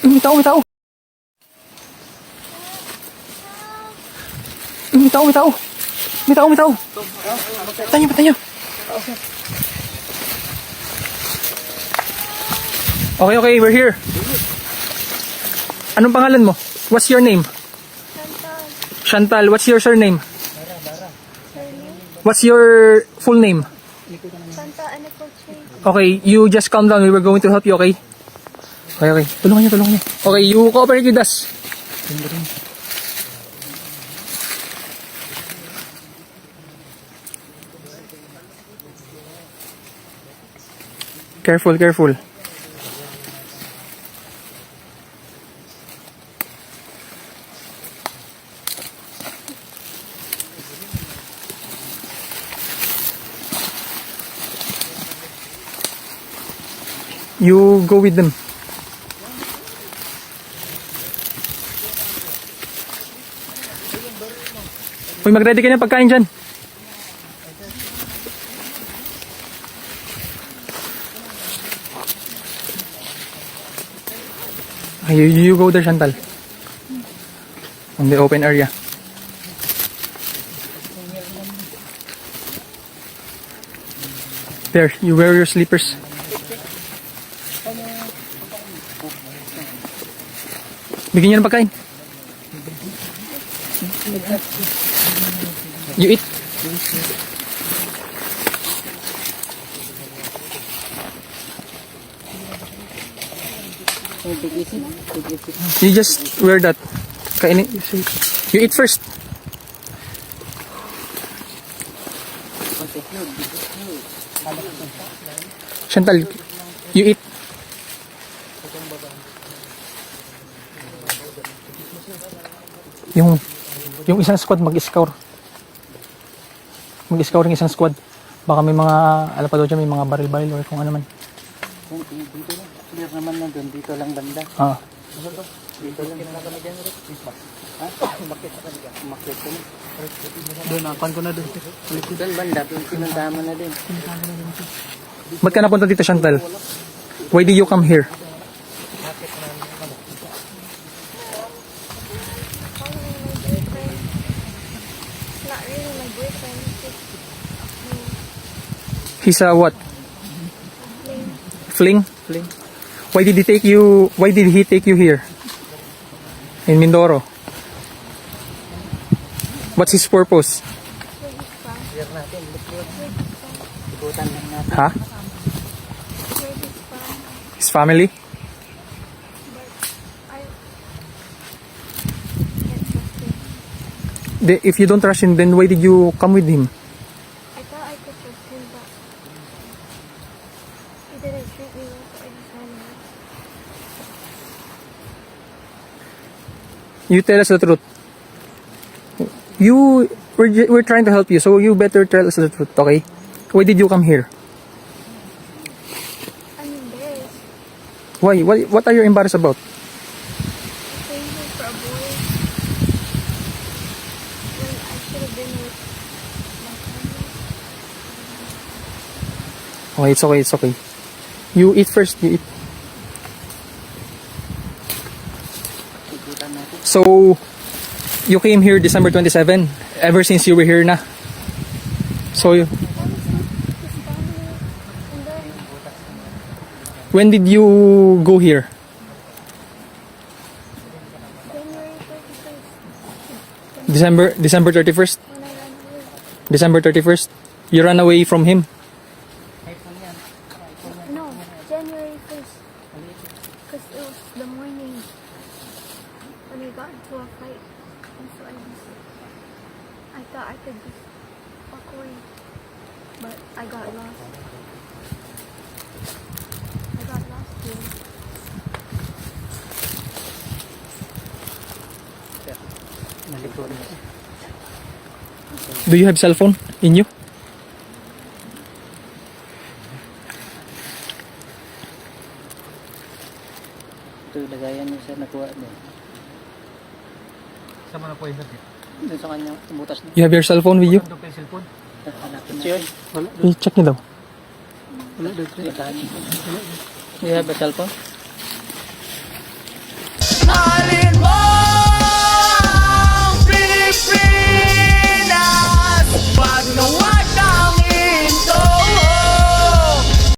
May tao, may tao. May tao, may tao. May tao, may tao. Patay niyo, patay niyo. Okay, okay, we're here. Anong pangalan mo? What's your name? Chantal. What's your surname? What's your full name? Okay, you just calm down. We were going to help you, okay? Okay, okay. Tulungan niyo, tulungan niyo. Okay, you cooperate with us. Careful, careful. You go with them. Uy, mag-ready ka na pagkain dyan. You go there, Chantal. On the open area. There, you wear your slippers. Bigyan niyo ng pagkain. You eat. You just wear that. Kainin. You eat first. Chantal, you eat. Yung isang squad mag-scour. Mag-scour yung isang squad. Baka may mga, alam pa daw dyan, may mga baril-baril or kung ano man. Dito lang. Clear naman na doon. Dito lang banda. Dito lang. Ha? Umakit sa kanila. Umakit ko na. Doon, nakuhan ko na doon. Doon banda. Pinuntahan mo na din. Ba't ka napunta dito, Chantal? Why did you come here? He's a what? Fling? Fling. Why did he take you here? In Mindoro? What's his purpose? Clear natin. Ikutan lang natin. Ha? His family? If you don't trust him, then why did you come with him? I thought I could trust him, but he didn't treat me well, so I decided. You tell us the truth. We're trying to help you, so you better tell us the truth, okay? Why did you come here? I'm embarrassed. Why? What are you embarrassed about? I came here for a boy when I should have been with my family. Okay, it's okay, it's okay. You eat first, you eat. Ikutan natin. So, you came here December 27, ever since you were here na. So, I was with his family, and then when did you go here? January 31st, December 31st? when I ran away. December 31st? You ran away from him? No, January 1st. Because it was the morning when we got into a fight. And so I thought I could just walk away. But I got lost. I got lost here. Naliko na. Do you have cell phone in you? Ito, lagayan niyo siya nakuha doon. Sama na po yung natin. Doon sa kanya, tumutas na. You have your cell phone with you? Ito pa yung cellphone. Hanapin natin. I-check niyo daw. Wala doon. You have a cellphone?